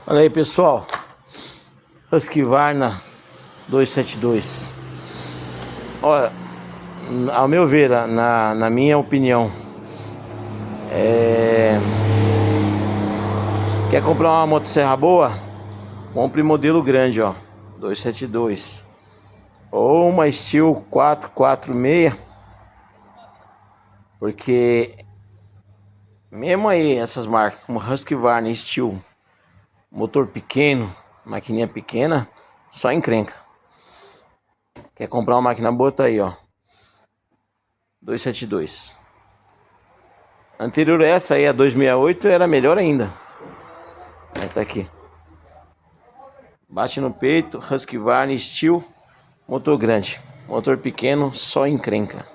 Olha aí, pessoal, Husqvarna 272. Olha, ao meu ver, na minha opinião, quer comprar uma motosserra boa? Compre modelo grande, ó, 272, ou uma Steel 446, porque mesmo aí essas marcas como Husqvarna e Steel, motor pequeno, maquininha pequena, só encrenca. Quer comprar uma máquina boa, tá aí, ó, 272. Anterior a essa aí, a 268, era melhor ainda. Mas tá aqui. Bate no peito, Husqvarna Steel, motor grande. Motor pequeno, só encrenca.